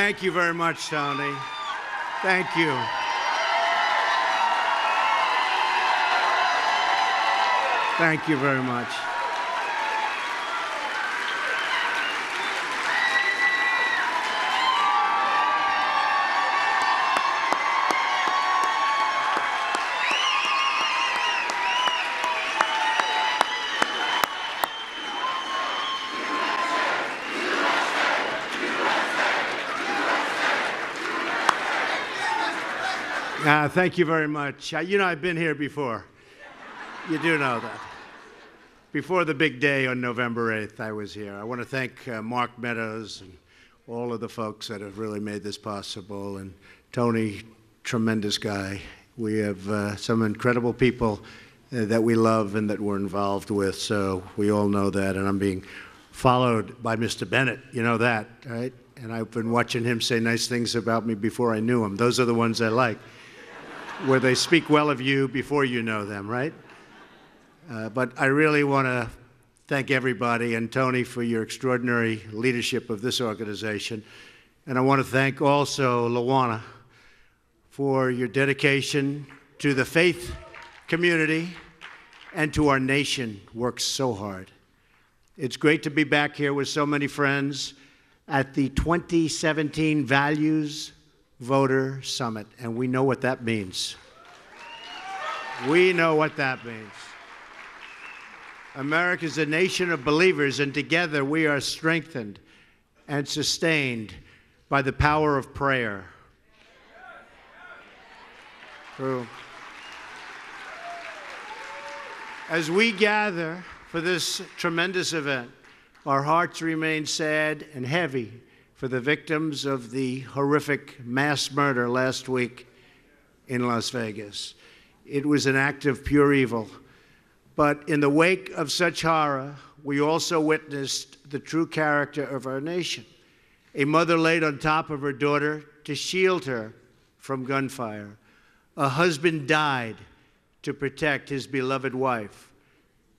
Thank you very much, Tony. Thank you. Thank you very much. Thank you very much. You know, I've been here before. You do know that. Before the big day on November 8th, I was here. I want to thank Mark Meadows and all of the folks that have really made this possible. And Tony, tremendous guy. We have some incredible people that we love and that we're involved with. So we all know that. And I'm being followed by Mr. Bennett. You know that, right? And I've been watching him say nice things about me before I knew him. Those are the ones I like, where they speak well of you before you know them, right? But I really want to thank everybody and Tony for your extraordinary leadership of this organization. And I want to thank also Luana for your dedication to the faith community and to our nation. Works so hard. It's great to be back here with so many friends at the 2017 Values Voter Summit, and we know what that means. We know what that means. America is a nation of believers, and together we are strengthened and sustained by the power of prayer. True. As we gather for this tremendous event, our hearts remain sad and heavy for the victims of the horrific mass murder last week in Las Vegas. It was an act of pure evil. But in the wake of such horror, we also witnessed the true character of our nation. A mother laid on top of her daughter to shield her from gunfire. A husband died to protect his beloved wife.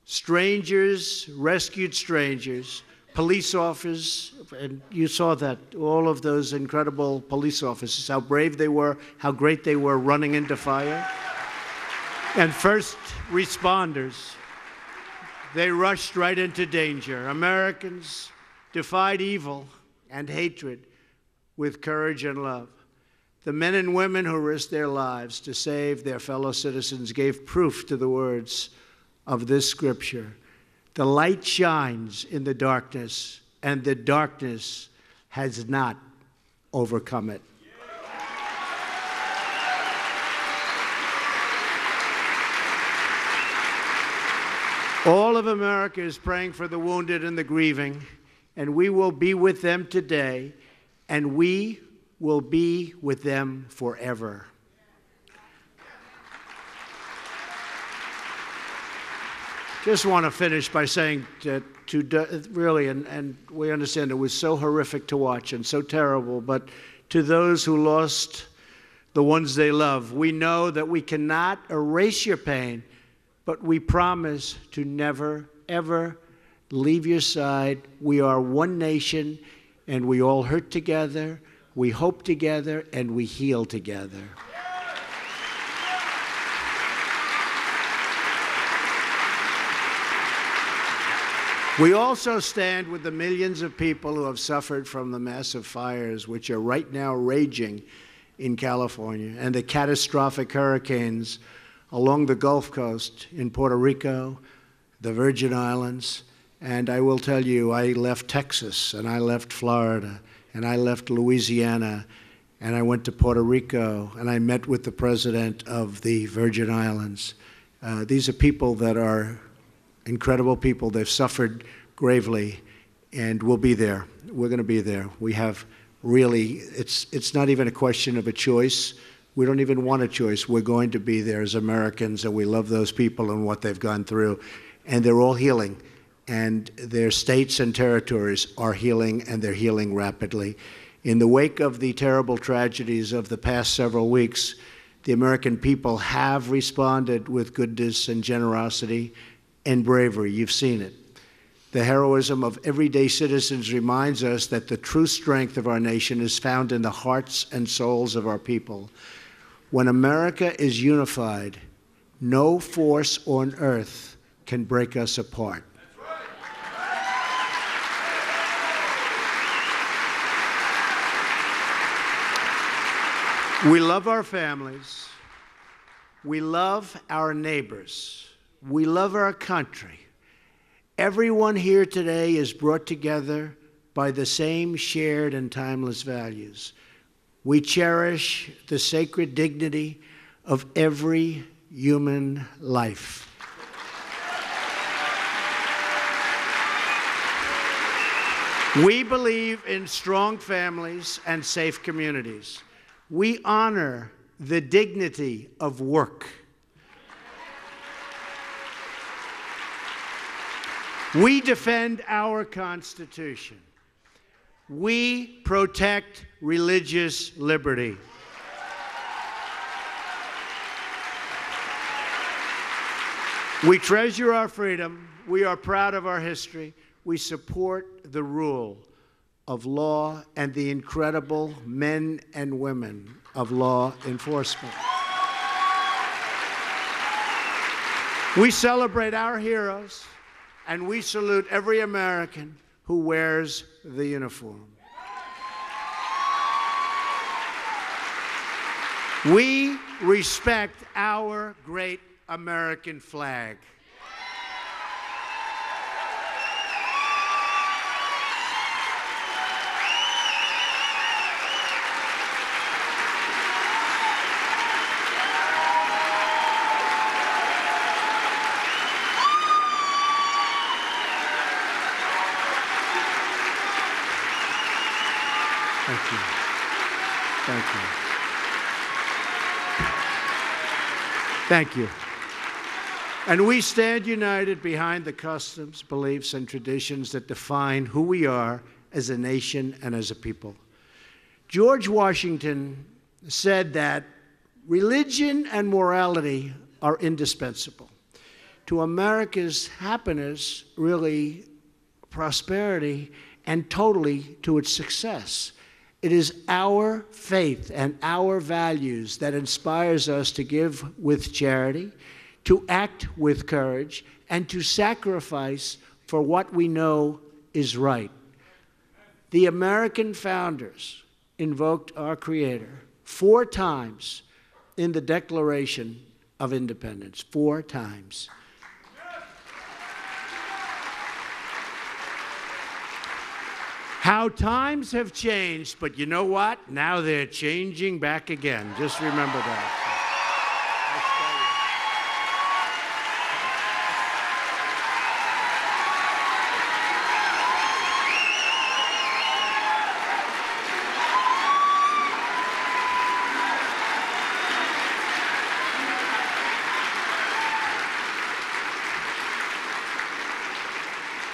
Strangers rescued strangers. Police officers, and you saw that, all of those incredible police officers, how brave they were, how great they were running into fire. And first responders, they rushed right into danger. Americans defied evil and hatred with courage and love. The men and women who risked their lives to save their fellow citizens gave proof to the words of this scripture. The light shines in the darkness, and the darkness has not overcome it. All of America is praying for the wounded and the grieving, and we will be with them today, and we will be with them forever. Just want to finish by saying really, and we understand it was so horrific to watch and so terrible, but to those who lost the ones they love, we know that we cannot erase your pain, but we promise to never, ever leave your side. We are one nation, and we all hurt together, we hope together, and we heal together. We also stand with the millions of people who have suffered from the massive fires which are right now raging in California and the catastrophic hurricanes along the Gulf Coast in Puerto Rico, the Virgin Islands. And I will tell you, I left Texas, and I left Florida, and I left Louisiana, and I went to Puerto Rico, and I met with the president of the Virgin Islands. These are people that are incredible people. They've suffered gravely, and we'll be there. We're going to be there. We have really, it's not even a question of a choice. We don't even want a choice. We're going to be there as Americans, and we love those people and what they've gone through. And they're all healing, and their states and territories are healing, and they're healing rapidly. In the wake of the terrible tragedies of the past several weeks, the American people have responded with goodness and generosity and bravery. You've seen it. The heroism of everyday citizens reminds us that the true strength of our nation is found in the hearts and souls of our people. When America is unified, no force on earth can break us apart. We love our families. We love our neighbors. We love our country. Everyone here today is brought together by the same shared and timeless values. We cherish the sacred dignity of every human life. We believe in strong families and safe communities. We honor the dignity of work. We defend our Constitution. We protect religious liberty. We treasure our freedom. We are proud of our history. We support the rule of law and the incredible men and women of law enforcement. We celebrate our heroes, and we salute every American who wears the uniform. We respect our great American flag. Thank you. Thank you. Thank you. And we stand united behind the customs, beliefs, and traditions that define who we are as a nation and as a people. George Washington said that religion and morality are indispensable to America's happiness, really prosperity, and totally to its success. It is our faith and our values that inspires us to give with charity, to act with courage, and to sacrifice for what we know is right. The American founders invoked our Creator 4 times in the Declaration of Independence, 4 times. How times have changed, but you know what? Now they're changing back again. Just remember that.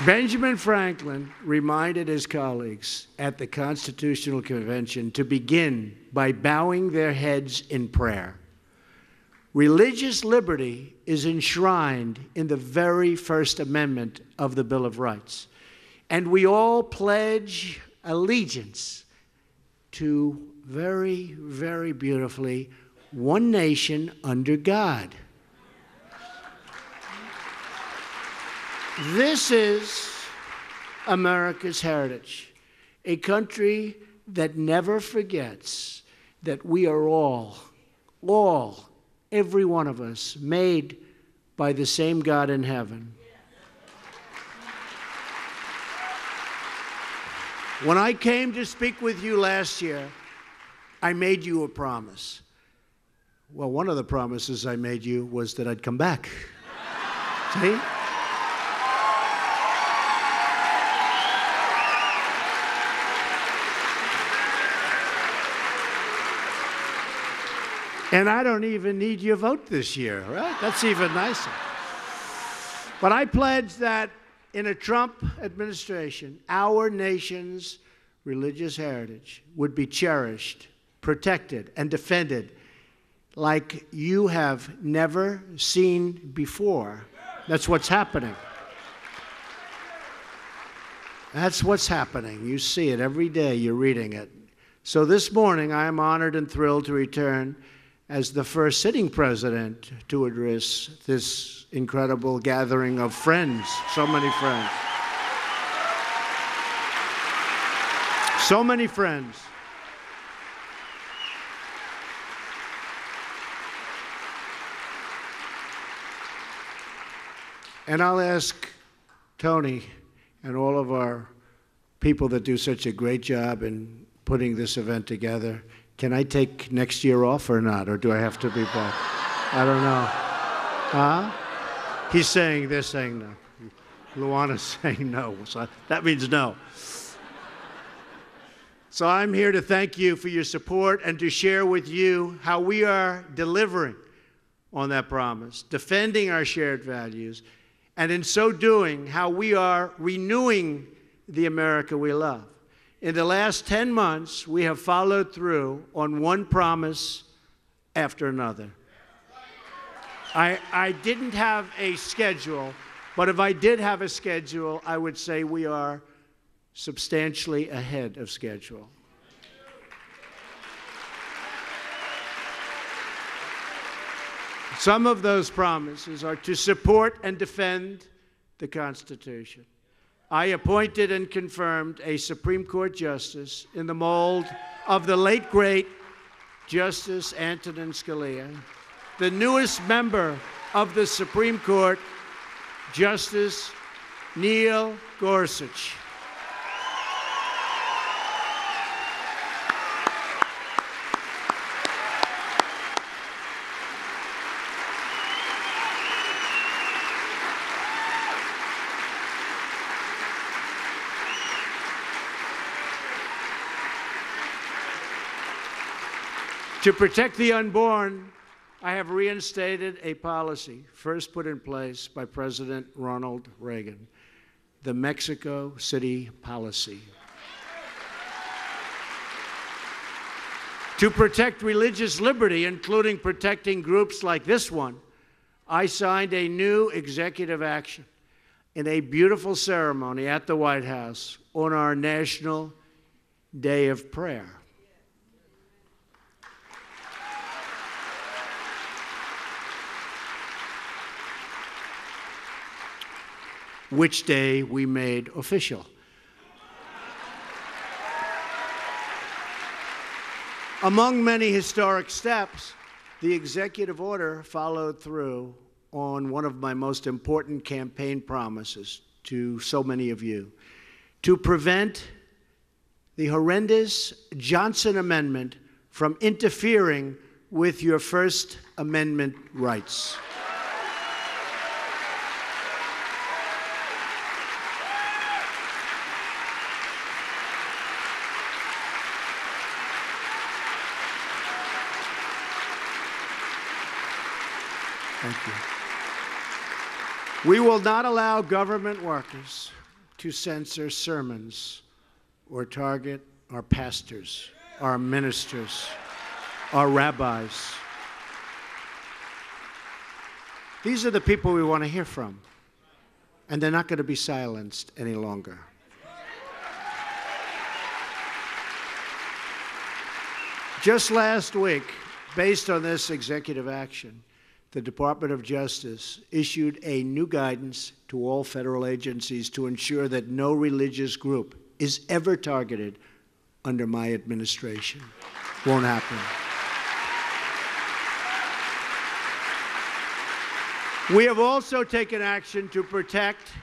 Benjamin Franklin reminded his colleagues at the Constitutional Convention to begin by bowing their heads in prayer. Religious liberty is enshrined in the very First Amendment of the Bill of Rights, and we all pledge allegiance to very, very beautifully, one nation under God. This is America's heritage, a country that never forgets that we are all, every one of us, made by the same God in heaven. When I came to speak with you last year, I made you a promise. Well, one of the promises I made you was that I'd come back. See? And I don't even need your vote this year, right? That's even nicer. But I pledge that in a Trump administration, our nation's religious heritage would be cherished, protected, and defended like you have never seen before. That's what's happening. That's what's happening. You see it every day. You're reading it. So this morning, I am honored and thrilled to return as the first sitting president to address this incredible gathering of friends, so many friends. So many friends. And I'll ask Tony and all of our people that do such a great job in putting this event together, can I take next year off or not? Or do I have to be back? I don't know. Huh? He's saying, they're saying no. Luana's saying no. So that means no. So I'm here to thank you for your support and to share with you how we are delivering on that promise, defending our shared values, and in so doing, how we are renewing the America we love. In the last 10 months, we have followed through on one promise after another. I didn't have a schedule, but if I did have a schedule, I would say we are substantially ahead of schedule. Some of those promises are to support and defend the Constitution. I appointed and confirmed a Supreme Court justice in the mold of the late, great Justice Antonin Scalia, the newest member of the Supreme Court, Justice Neil Gorsuch. To protect the unborn, I have reinstated a policy first put in place by President Ronald Reagan, the Mexico City policy. To protect religious liberty, including protecting groups like this one, I signed a new executive action in a beautiful ceremony at the White House on our National Day of Prayer. Which day we made official. Among many historic steps, the executive order followed through on one of my most important campaign promises to so many of you, to prevent the horrendous Johnson Amendment from interfering with your First Amendment rights. Thank you. We will not allow government workers to censor sermons or target our pastors, our ministers, our rabbis. These are the people we want to hear from, and they're not going to be silenced any longer. Just last week, based on this executive action, the Department of Justice issued a new guidance to all federal agencies to ensure that no religious group is ever targeted under my administration. Won't happen. We have also taken action to protect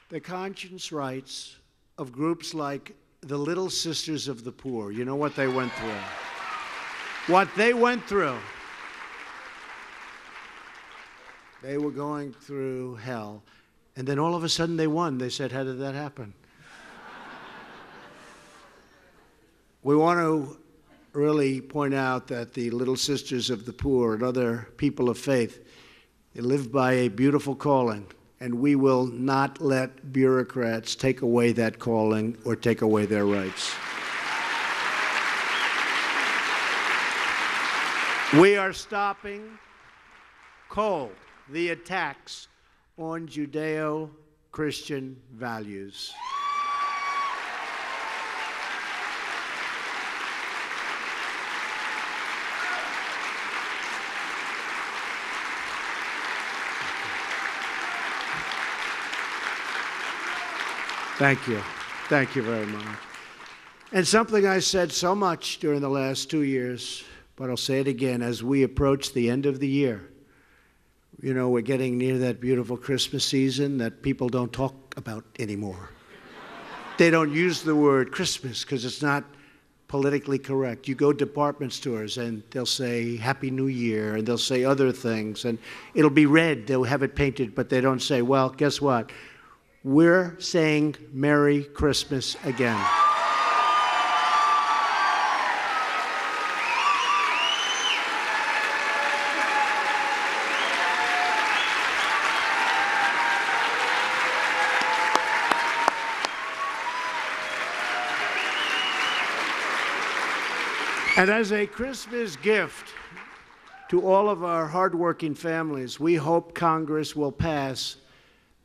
the conscience rights of groups like the Little Sisters of the Poor. You know what they went through. What they went through. They were going through hell, and then all of a sudden they won. They said, how did that happen? We want to really point out that the Little Sisters of the Poor and other people of faith, they live by a beautiful calling, and we will not let bureaucrats take away that calling or take away their rights. We are stopping cold the attacks on Judeo-Christian values. Thank you. Thank you very much. And something I said so much during the last 2 years, but I'll say it again as we approach the end of the year. You know, we're getting near that beautiful Christmas season that people don't talk about anymore. They don't use the word Christmas because it's not politically correct. You go to department stores and they'll say Happy New Year and they'll say other things and it'll be red. They'll have it painted, but they don't say, well, guess what? We're saying Merry Christmas again. And as a Christmas gift to all of our hardworking families, we hope Congress will pass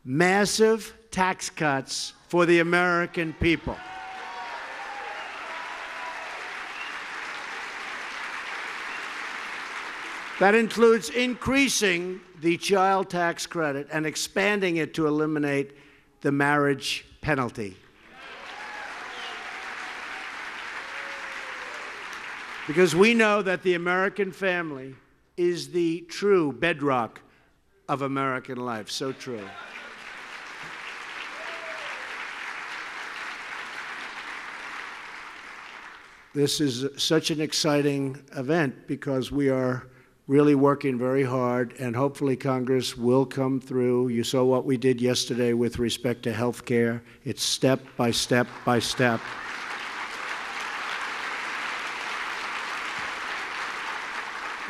massive tax cuts for the American people. That includes increasing the child tax credit and expanding it to eliminate the marriage penalty. Because we know that the American family is the true bedrock of American life. So true. This is such an exciting event because we are really working very hard, and hopefully Congress will come through. You saw what we did yesterday with respect to health care. It's step by step by step.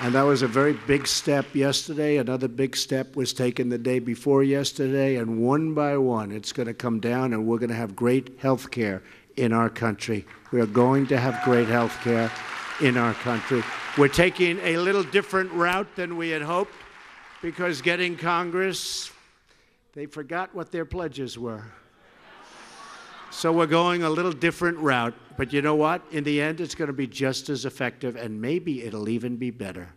And that was a very big step yesterday. Another big step was taken the day before yesterday. And one by one, it's going to come down, and we're going to have great health care in our country. We are going to have great health care in our country. We're taking a little different route than we had hoped because getting Congress, they forgot what their pledges were. So we're going a little different route. But you know what? In the end, it's going to be just as effective, and maybe it'll even be better.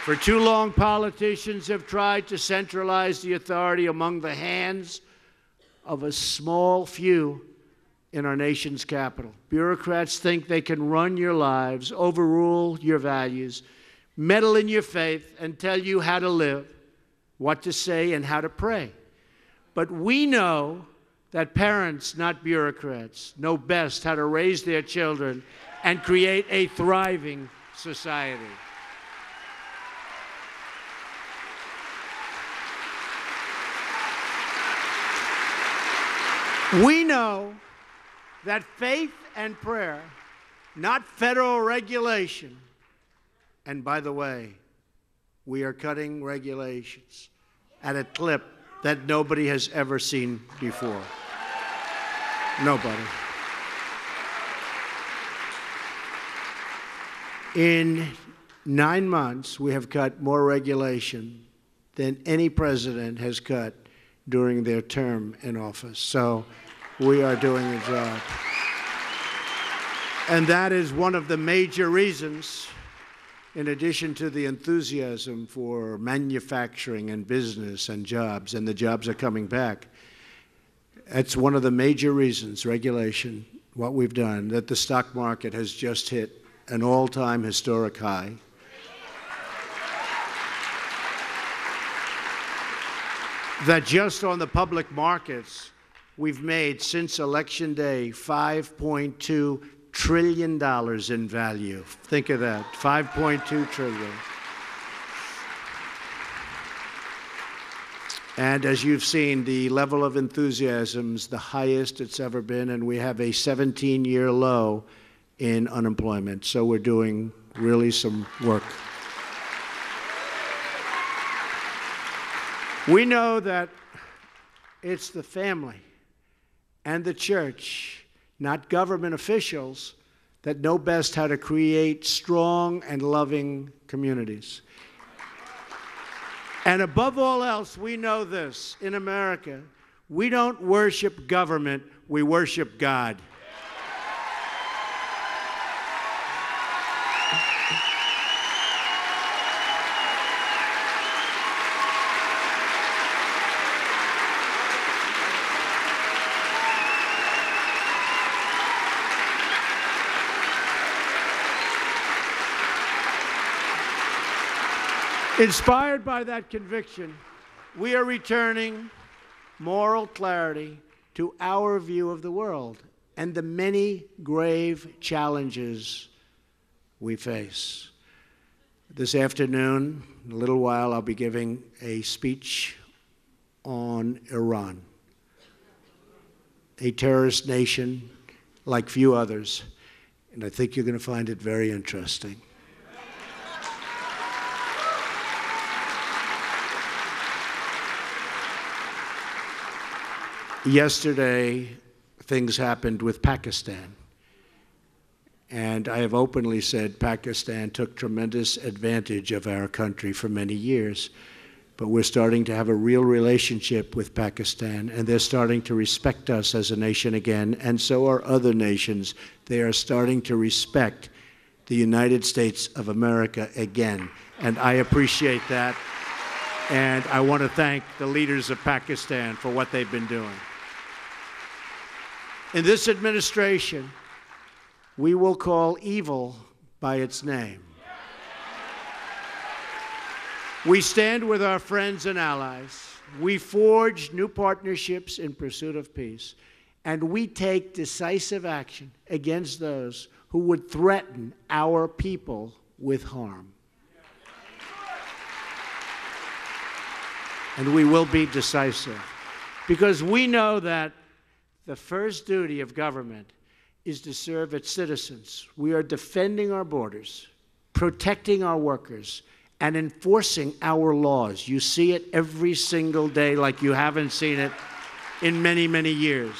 For too long, politicians have tried to centralize the authority among the hands of a small few in our nation's capital. Bureaucrats think they can run your lives, overrule your values, meddle in your faith, and tell you how to live, what to say, and how to pray. But we know that parents, not bureaucrats, know best how to raise their children and create a thriving society. We know that faith and prayer, not federal regulation, and by the way, we are cutting regulations at a clip that nobody has ever seen before. Nobody. In 9 months, we have cut more regulation than any president has cut during their term in office. So we are doing a job. And that is one of the major reasons, in addition to the enthusiasm for manufacturing and business and jobs, and the jobs are coming back, that's one of the major reasons, regulation, what we've done, that the stock market has just hit an all-time historic high. That just on the public markets, we've made, since Election Day, $5.2 trillion in value. Think of that, $5.2 trillion. And as you've seen, the level of enthusiasm's the highest it's ever been, and we have a 17-year low in unemployment. So we're doing really some work. We know that it's the family and the church, not government officials, that know best how to create strong and loving communities. And above all else, we know this. In America, we don't worship government, we worship God. Inspired by that conviction, we are returning moral clarity to our view of the world and the many grave challenges we face. This afternoon, in a little while, I'll be giving a speech on Iran, a terrorist nation like few others, and I think you're going to find it very interesting. Yesterday, things happened with Pakistan. And I have openly said Pakistan took tremendous advantage of our country for many years. But we're starting to have a real relationship with Pakistan, and they're starting to respect us as a nation again, and so are other nations. They are starting to respect the United States of America again. And I appreciate that. And I want to thank the leaders of Pakistan for what they've been doing. In this administration, we will call evil by its name. We stand with our friends and allies. We forge new partnerships in pursuit of peace. And we take decisive action against those who would threaten our people with harm. And we will be decisive because we know that the first duty of government is to serve its citizens. We are defending our borders, protecting our workers, and enforcing our laws. You see it every single day like you haven't seen it in many, many years,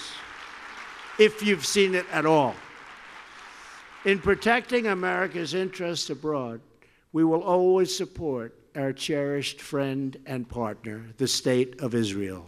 if you've seen it at all. In protecting America's interests abroad, we will always support our cherished friend and partner, the State of Israel.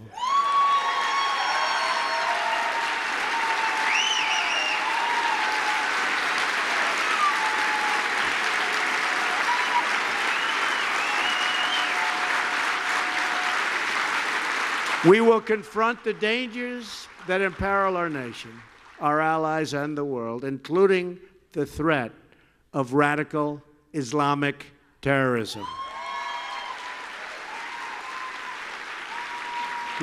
We will confront the dangers that imperil our nation, our allies, and the world, including the threat of radical Islamic terrorism.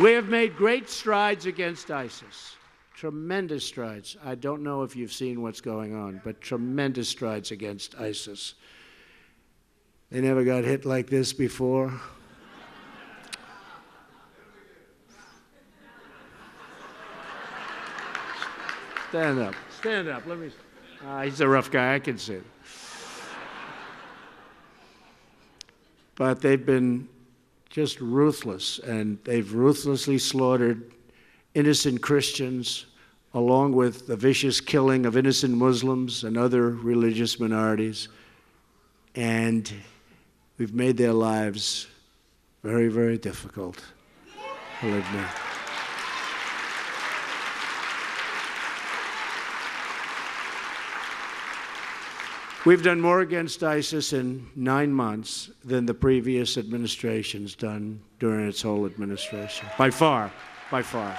We have made great strides against ISIS, tremendous strides. I don't know if you've seen what's going on, but tremendous strides against ISIS. They never got hit like this before. Stand up. Stand up. Let me. He's a rough guy. I can see it. But they've been just ruthless, and they've ruthlessly slaughtered innocent Christians, along with the vicious killing of innocent Muslims and other religious minorities. And we've made their lives very, very difficult, believe me. We've done more against ISIS in 9 months than the previous administration's done during its whole administration. By far, by far.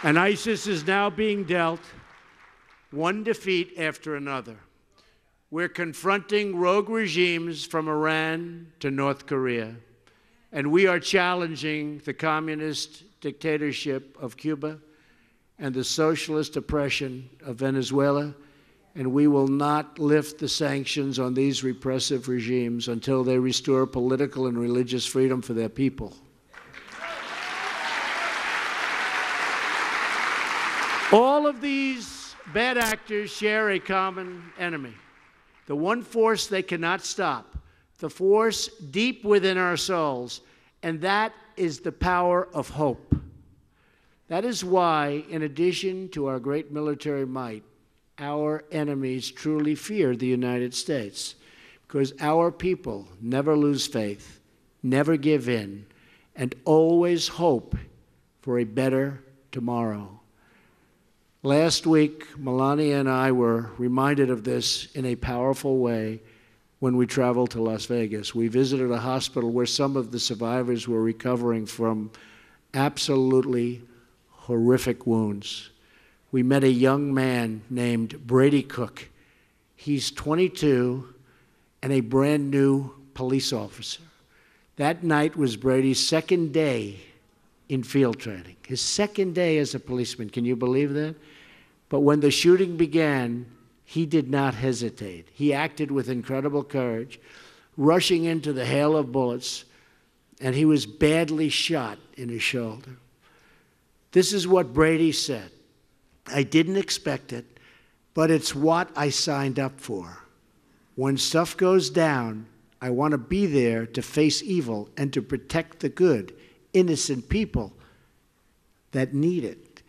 And ISIS is now being dealt one defeat after another. We're confronting rogue regimes from Iran to North Korea, and we are challenging the communist dictatorship of Cuba and the socialist oppression of Venezuela, and we will not lift the sanctions on these repressive regimes until they restore political and religious freedom for their people. All of these bad actors share a common enemy, the one force they cannot stop, the force deep within our souls, and that is the power of hope. That is why, in addition to our great military might, our enemies truly fear the United States, because our people never lose faith, never give in, and always hope for a better tomorrow. Last week, Melania and I were reminded of this in a powerful way when we traveled to Las Vegas. We visited a hospital where some of the survivors were recovering from absolutely horrific wounds. We met a young man named Brady Cook. He's 22, and a brand new police officer. That night was Brady's second day in field training, his second day as a policeman. Can you believe that? But when the shooting began, he did not hesitate. He acted with incredible courage, rushing into the hail of bullets, and he was badly shot in his shoulder. This is what Brady said. I didn't expect it, but it's what I signed up for. When stuff goes down, I want to be there to face evil and to protect the good, innocent people that need it.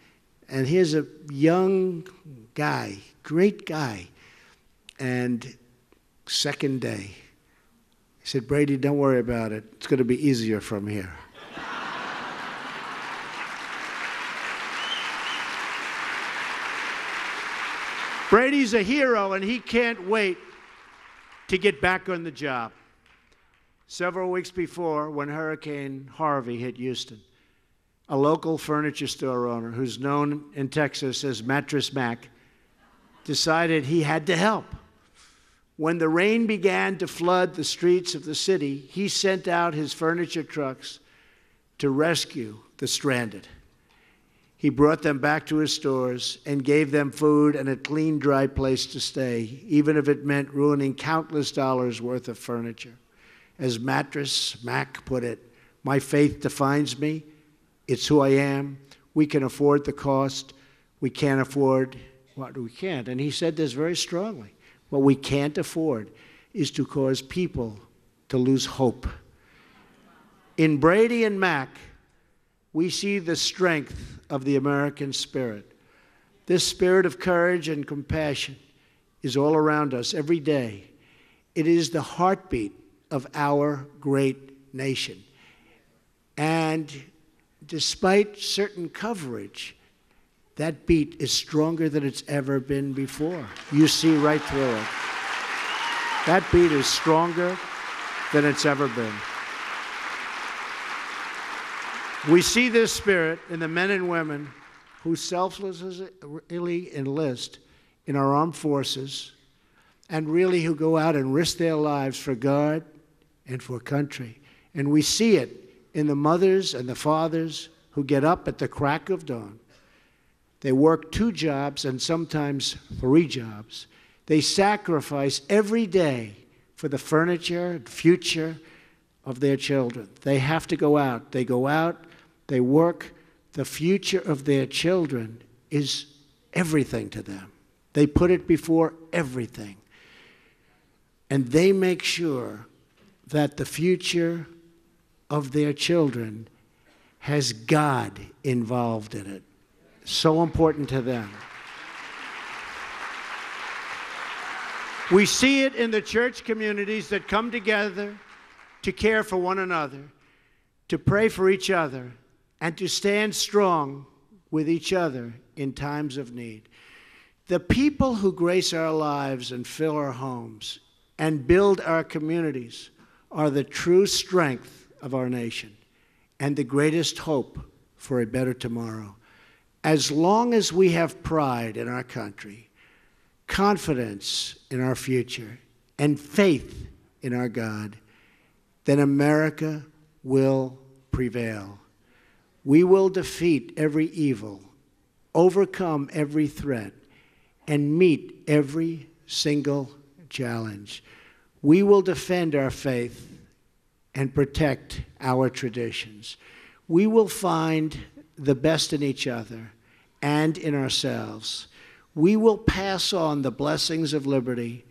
And here's a young guy, great guy, and second day. He said, Brady, don't worry about it. It's going to be easier from here. Brady's a hero, and he can't wait to get back on the job. Several weeks before, when Hurricane Harvey hit Houston, a local furniture store owner, who's known in Texas as Mattress Mac, decided he had to help. When the rain began to flood the streets of the city, he sent out his furniture trucks to rescue the stranded. He brought them back to his stores and gave them food and a clean, dry place to stay, even if it meant ruining countless dollars worth of furniture. As Mattress Mac put it, my faith defines me. It's who I am. We can afford the cost. We can't afford what we can't. And he said this very strongly. What we can't afford is to cause people to lose hope. In Brady and Mac, we see the strength of the American spirit. This spirit of courage and compassion is all around us every day. It is the heartbeat of our great nation. And despite certain coverage, that beat is stronger than it's ever been before. You see right through it. That beat is stronger than it's ever been. We see this spirit in the men and women who selflessly enlist in our armed forces and really who go out and risk their lives for God and for country. And we see it in the mothers and the fathers who get up at the crack of dawn. They work 2 jobs and sometimes 3 jobs. They sacrifice every day for the furniture and future of their children. They have to go out. They go out, they work. The future of their children is everything to them. They put it before everything. And they make sure that the future of their children has God involved in it. So important to them. We see it in the church communities that come together to care for one another, to pray for each other, and to stand strong with each other in times of need. The people who grace our lives and fill our homes and build our communities are the true strength of our nation and the greatest hope for a better tomorrow. As long as we have pride in our country, confidence in our future, and faith in our God, then America will prevail. We will defeat every evil, overcome every threat, and meet every single challenge. We will defend our faith and protect our traditions. We will find the best in each other and in ourselves. We will pass on the blessings of liberty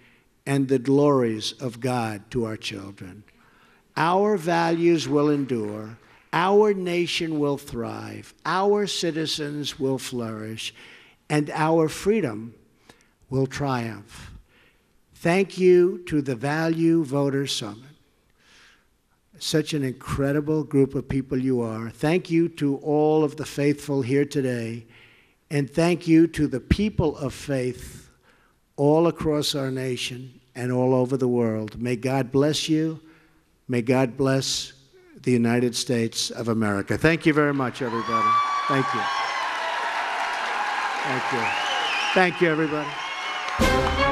and the glories of God to our children. Our values will endure. Our nation will thrive. Our citizens will flourish. And our freedom will triumph. Thank you to the Value Voters Summit. Such an incredible group of people you are. Thank you to all of the faithful here today. And thank you to the people of faith all across our nation and all over the world. May God bless you. May God bless the United States of America. Thank you very much, everybody. Thank you. Thank you. Thank you, everybody.